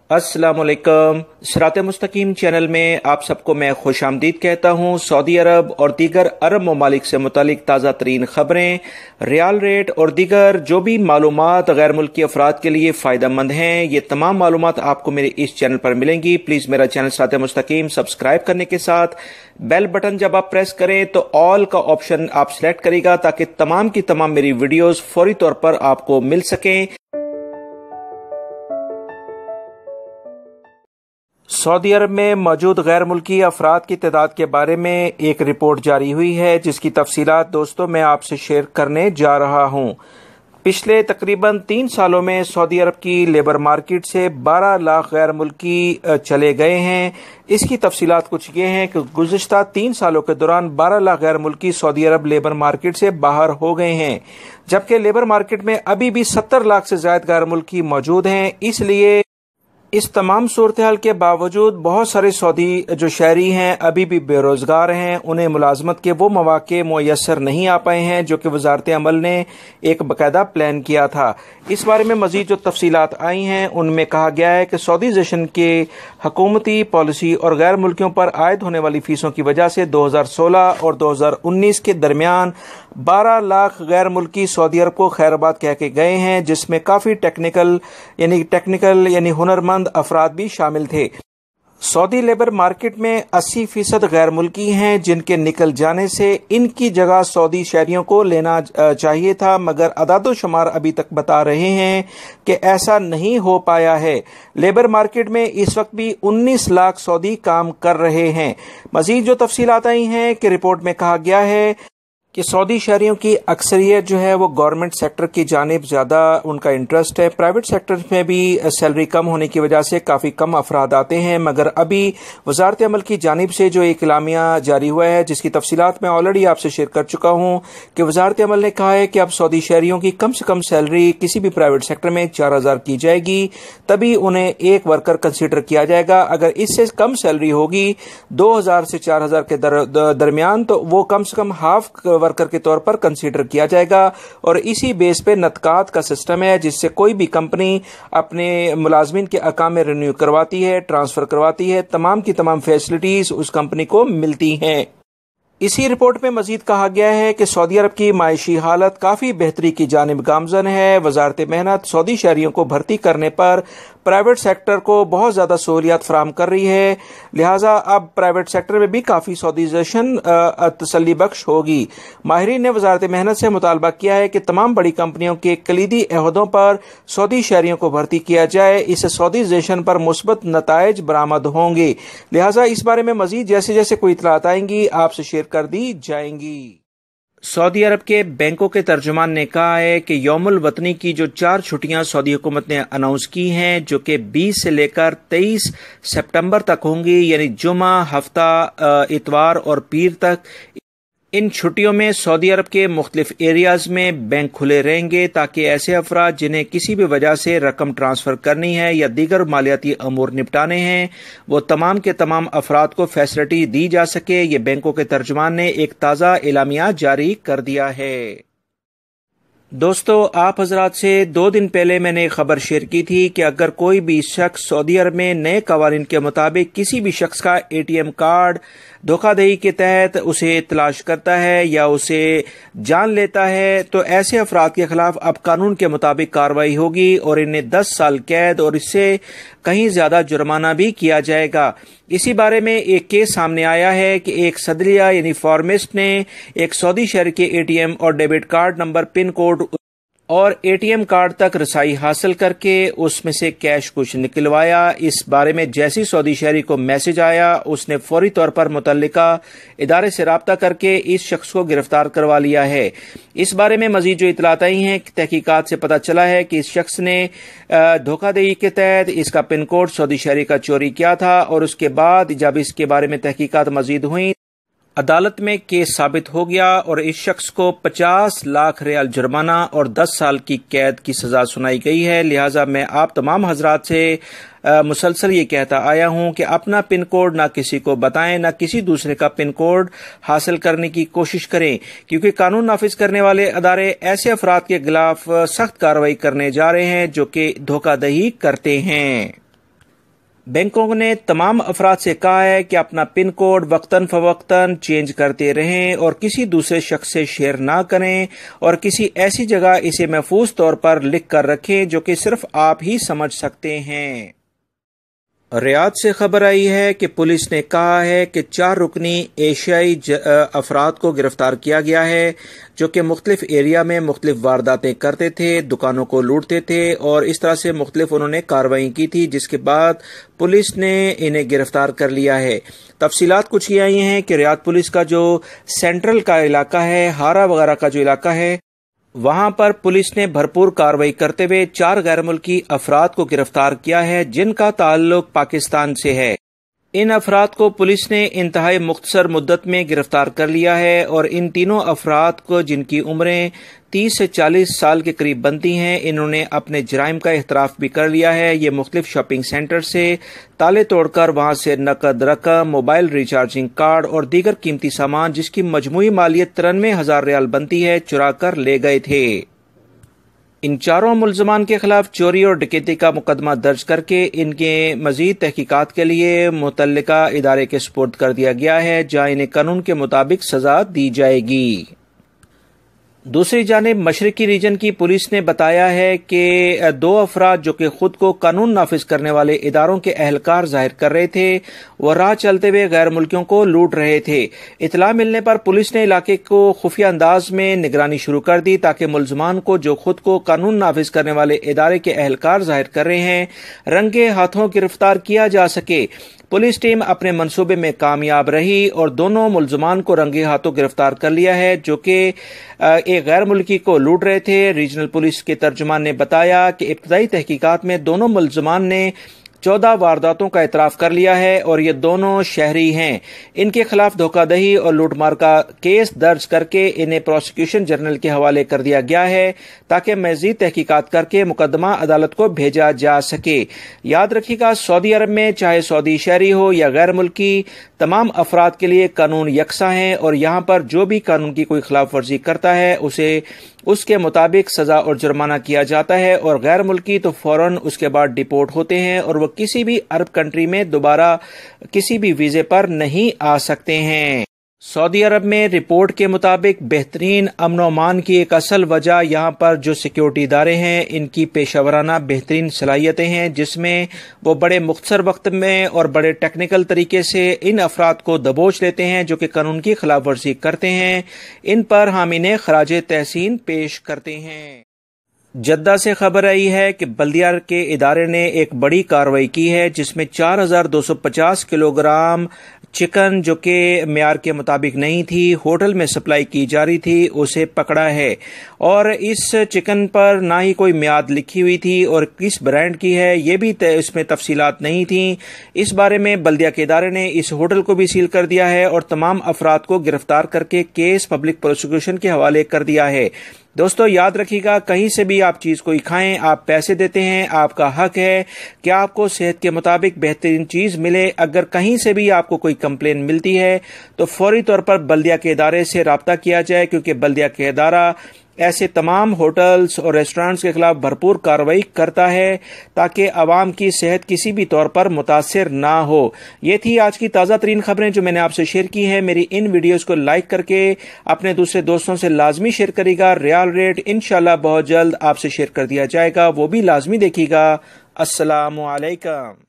अस्सलाम वालेकुम। सिरात मुस्तकीम चैनल में आप सबको मैं खुश आमदीद कहता हूँ। सऊदी अरब और दीगर अरब ममालिक से मुतालिक ताज़ा तरीन खबरें, रियाल रेट और दीगर जो भी मालूमात गैर मुल्की अफराद के लिए फ़ायदा मंद हैं, ये तमाम मालूमात आपको मेरे इस चैनल पर मिलेंगी। प्लीज़ मेरा चैनल सिरात मुस्तकीम सब्सक्राइब करने के साथ बेल बटन जब आप प्रेस करें तो ऑल का ऑप्शन आप सिलेक्ट करेगा ताकि तमाम की तमाम मेरी वीडियोज़ फौरी तौर पर आपको मिल सकें। सऊदी अरब में मौजूद गैर मुल्की अफराद की तादाद के बारे में एक रिपोर्ट जारी हुई है, जिसकी तफसीलात दोस्तों मैं आपसे शेयर करने जा रहा हूं। पिछले तकरीबन 3 सालों में सऊदी अरब की लेबर मार्केट से 12 लाख गैर मुल्की चले गए हैं। इसकी तफसीलात कुछ ये हैं कि गुज़िश्ता 3 सालों के दौरान 12 लाख गैर मुल्की सऊदी अरब लेबर मार्केट से बाहर हो गए हैं, जबकि लेबर मार्केट में अभी भी 70 लाख से ज़्यादा गैर मुल्की मौजूद हैं। इसलिए इस तमाम सूरत हाल के बावजूद बहुत सारे सऊदी जो शहरी हैं अभी भी बेरोजगार हैं। उन्हें मुलाजमत के वो मौके मुयस्सर नहीं आ पाए हैं जो कि वजारत अमल ने एक बाकायदा प्लान किया था। इस बारे में मजीद जो तफसीलात आई हैं उनमें कहा गया है कि सऊदीजेशन के हुकूमती पॉलिसी और गैर मुल्कियों पर आयद होने वाली फीसों की वजह से 2016 और 2019 के दरमियान 12 लाख गैर मुल्की सऊदी अरब को खैराबाद कह के गए हैं, जिसमें काफ़ी टेक्निकल यानी हुनरमंद अफराद भी शामिल थे। सऊदी लेबर मार्केट में 80% गैर मुल्की हैं, जिनके निकल जाने से इनकी जगह सऊदी शहरियों को लेना चाहिए था, मगर अदादो शुमार अभी तक बता रहे हैं कि ऐसा नहीं हो पाया है। लेबर मार्केट में इस वक्त भी 19 लाख सऊदी काम कर रहे हैं। मजीद जो तफसीलात आई हैं कि रिपोर्ट में कहा गया है कि सऊदी शहरियों की अक्सरियत जो है वो गवर्नमेंट सेक्टर की जानिब ज़्यादा उनका इंटरेस्ट है। प्राइवेट सेक्टर में भी सैलरी कम होने की वजह से काफ़ी कम अफराद आते हैं, मगर अभी वजारत अमल की जानिब से जो एक इलामिया जारी हुआ है, जिसकी तफसीलात मैं ऑलरेडी आपसे शेयर कर चुका हूँ कि वजारत अमल ने कहा है कि अब सऊदी शहरियों की कम से कम सैलरी किसी भी प्राइवेट सेक्टर में 4000 की जाएगी, तभी उन्हें एक वर्कर कंसिडर किया जाएगा। अगर इससे कम सैलरी होगी 2000 से 4000 के दरमियान, तो वो कम से कम हाफ वर्कर के तौर पर कंसीडर किया जाएगा। और इसी बेस पे नतकात का सिस्टम है, जिससे कोई भी कंपनी अपने मुलाजमीन के अकाम में रिन्यू करवाती है, ट्रांसफर करवाती है, तमाम की तमाम फैसिलिटीज उस कंपनी को मिलती हैं। इसी रिपोर्ट में मजीद कहा गया है कि सऊदी अरब की मायशी हालत काफ़ी बेहतरी की जानिब गामजन है। वजारत मेहनत सऊदी शहरियों को भर्ती करने पर प्राइवेट सेक्टर को बहुत ज़्यादा सहूलियात फराहम कर रही है, लिहाजा अब प्राइवेट सेक्टर में भी काफ़ी सऊदीजेशन तसल्ली बख्श होगी। माहिरीन ने वजारत मेहनत से मुतालबा किया है कि तमाम बड़ी कंपनियों के कलीदी अहदों पर सऊदी शहरियों को भर्ती किया जाए, इससे सऊदीजेशन पर मुस्बत नताइज बरामद होंगे। लिहाजा इस बारे में मजीद जैसे जैसे कोई इतलात आएंगी आपसे शेयर कर दी जाएंगी। सऊदी अरब के बैंकों के तर्जुमान ने कहा है कि यौमुल वतनी की जो 4 छुट्टियां सऊदी हुकूमत ने अनाउंस की हैं, जो कि 20 से लेकर 23 सितंबर तक होंगी, यानी जुमा, हफ्ता, इतवार और पीर तक, इन छुट्टियों में सऊदी अरब के मुख्तलिफ एरियाज में बैंक खुले रहेंगे ताकि ऐसे अफराद जिन्हें किसी भी वजह से रकम ट्रांसफर करनी है या दीगर मालियाती अमूर निपटाने हैं, वो तमाम के तमाम अफराद को फैसिलिटी दी जा सके। ये बैंकों के तर्जुमान ने एक ताज़ा एलामिया जारी कर दिया है। दोस्तों, आप हजरात से 2 दिन पहले मैंने एक खबर शेयर की थी कि अगर कोई भी शख्स सऊदी अरब में नए कवानीन के मुताबिक किसी भी शख्स का ATM कार्ड धोखाधड़ी के तहत उसे तलाश करता है या उसे जान लेता है, तो ऐसे अफराद के खिलाफ अब कानून के मुताबिक कार्रवाई होगी और इन्हें 10 साल कैद और इससे कहीं ज्यादा जुर्माना भी किया जाएगा। इसी बारे में एक केस सामने आया है कि एक सदलिया यानी फार्मिस्ट ने एक सऊदी शहर के ATM और debit card number, pin code और ATM कार्ड तक रसाई हासिल करके उसमें से कैश कुछ निकलवाया। इस बारे में जैसी सऊदी शहरी को मैसेज आया, उसने फौरी तौर पर मुतल्लिका इदारे से राब्ता करके इस शख्स को गिरफ्तार करवा लिया है। इस बारे में मजीद जो इतलात आई हैं, तहकीकात से पता चला है कि इस शख्स ने धोखाधड़ी के तहत इसका पिन कोड सऊदी शहरी का चोरी किया था और उसके बाद जब इसके बारे में तहकीकात मजीद हुई, अदालत में केस साबित हो गया और इस शख्स को 50 लाख रियाल जुर्माना और 10 साल की कैद की सजा सुनाई गई है। लिहाजा मैं आप तमाम हजरात से मुसलसल ये कहता आया हूं कि अपना पिन कोड ना किसी को बताएं, ना किसी दूसरे का पिन कोड हासिल करने की कोशिश करें, क्योंकि कानून नाफिज करने वाले अदारे ऐसे अफराद के खिलाफ सख्त कार्रवाई करने जा रहे हैं जो कि धोखाधड़ी करते हैं। بینکوں نے تمام افراد سے کہا ہے کہ اپنا پن کوڈ وقتاً فوقتاً چینج کرتے رہیں اور کسی دوسرے شخص سے شیئر نہ کریں اور کسی ایسی جگہ اسے محفوظ طور پر لکھ کر رکھیں جو کہ صرف آپ ہی سمجھ سکتے ہیں۔ ریاض سے خبر آئی ہے کہ پولیس نے کہا ہے کہ 4 رکنی ایشیائی افراد کو گرفتار کیا گیا ہے جو کہ مختلف ایریا میں مختلف وارداتیں کرتے تھے، دکانوں کو لوٹتے تھے اور اس طرح سے مختلف انہوں نے کارروائی کی تھی، جس کے بعد پولیس نے انہیں گرفتار کر لیا ہے۔ تفصیلات کچھ یہ آئی ہیں کہ ریاض پولیس کا جو سینٹرل کا علاقہ ہے، ہارا وغیرہ کا جو علاقہ ہے، وہاں پر پولیس نے بھرپور کارروائی کرتے ہوئے 4 غیر ملکی افراد کو گرفتار کیا ہے جن کا تعلق پاکستان سے ہے۔ ان افراد کو پولیس نے انتہائی مختصر مدت میں گرفتار کر لیا ہے اور ان تینوں افراد کو، جن کی عمریں 30 سے 40 سال کے قریب بنتی ہیں، انہوں نے اپنے جرائم کا اعتراف بھی کر لیا ہے۔ یہ مختلف شاپنگ سینٹر سے تالے توڑ کر وہاں سے نقد رقم، موبائل ریچارجنگ کارڈ اور دیگر قیمتی سامان جس کی مجموعی مالیت 93,000 ریال بنتی ہے، چرا کر لے گئے تھے۔ ان 4 ملزمان کے خلاف چوری اور ڈکیتی کا مقدمہ درج کر کے ان کے مزید تحقیقات کے لیے متعلقہ ادارے کے سپرد کر دیا گیا ہے، جہاں انہیں قانون کے مطابق سزا دی جائے گی۔ دوسری جانب مشرقی ریجن کی پولیس نے بتایا ہے کہ 2 افراد جو کہ خود کو قانون نافذ کرنے والے اداروں کے اہلکار ظاہر کر رہے تھے، وہ راہ چلتے ہوئے غیر ملکیوں کو لوٹ رہے تھے۔ اطلاع ملنے پر پولیس نے علاقے کو خفیہ انداز میں نگرانی شروع کر دی تاکہ ملزمان کو، جو خود کو قانون نافذ کرنے والے ادارے کے اہلکار ظاہر کر رہے ہیں، رنگے ہاتھوں گرفتار کیا جا سکے۔ پولیس ٹیم اپنے منصوبے میں کامیاب رہی اور دونوں ملزمان کو رنگے ہاتھوں گرفتار کر لیا ہے جو کہ ایک غیر ملکی کو لوٹ رہے تھے۔ ریجنل پولیس کے ترجمان نے بتایا کہ ابتدائی تحقیقات میں دونوں ملزمان نے 14 وارداتوں کا اعتراف کر لیا ہے اور یہ دونوں شہری ہیں۔ ان کے خلاف دھوکہ دہی اور لوٹ مار کا کیس درج کر کے انہیں پروسیکیوشن جنرل کے حوالے کر دیا گیا ہے تاکہ مزید تحقیقات کر کے مقدمہ عدالت کو بھیجا جا سکے۔ یاد رکھیے گا، سعودی عرب میں چاہے سعودی شہری ہو یا غیر ملکی، تمام افراد کے لیے قانون یکساں ہیں اور یہاں پر جو بھی قانون کی کوئی خلاف ورزی کرتا ہے اسے اس کے مطابق سزا اور جرمانہ کیا جاتا ہے، اور غیر ملکی تو فوراً اس کے بعد ڈیپورٹ ہوتے ہیں اور وہ کسی بھی عرب کنٹری میں دوبارہ کسی بھی ویزے پر نہیں آ سکتے ہیں۔ سعودی عرب میں رپورٹ کے مطابق بہترین امن و امان کی ایک اصل وجہ یہاں پر جو سیکیورٹی ادارے ہیں ان کی پیشہ ورانہ بہترین صلاحیتیں ہیں، جس میں وہ بڑے مختصر وقت میں اور بڑے ٹیکنیکل طریقے سے ان افراد کو دبوچ لیتے ہیں جو کہ قانون کی خلاف ورزی کرتے ہیں، ان پر ہم انہیں خراج تحسین پیش کرتے ہیں۔ جدہ سے خبر آئی ہے کہ بلدیہ کے ادارے نے ایک بڑی کارروائی کی ہے جس میں 4250 کلو گرام چکن جو کہ معیار کے مطابق نہیں تھی، ہوٹل میں سپلائی کی جا رہی تھی، اسے پکڑا ہے اور اس چکن پر نہ ہی کوئی میعاد لکھی ہوئی تھی اور کس برانڈ کی ہے یہ بھی اس میں تفصیلات نہیں تھیں۔ اس بارے میں بلدیہ کے ادارے نے اس ہوٹل کو بھی سیل کر دیا ہے اور تمام افراد کو گرفتار کر کے کیس پبلک پروسیکیوشن کے حوالے کر دیا ہے۔ دوستو یاد رکھیے گا، کہیں سے بھی آپ چیز کوئی کھائیں، آپ پیسے دیتے ہیں، آپ کا حق ہے کہ آپ کو صحت کے مطابق بہترین چیز ملے۔ اگر کہیں سے بھی آپ کو کوئی کمپلین ملتی ہے تو فوری طور پر بلدیہ کے ادارے سے رابطہ کیا جائے، کیونکہ بلدیہ کے ادارہ ایسے تمام ہوٹلز اور ریسٹورانٹس کے خلاف بھرپور کارروائی کرتا ہے تاکہ عوام کی صحت کسی بھی طور پر متاثر نہ ہو۔ یہ تھی آج کی تازہ ترین خبریں جو میں نے آپ سے شیئر کی ہیں۔ میری ان ویڈیوز کو لائک کر کے اپنے دوسرے دوستوں سے لازمی شیئر کرے گا۔ ریال ریٹ انشاءاللہ بہت جلد آپ سے شیئر کر دیا جائے گا، وہ بھی لازمی دیکھیے گا۔ السلام علیکم۔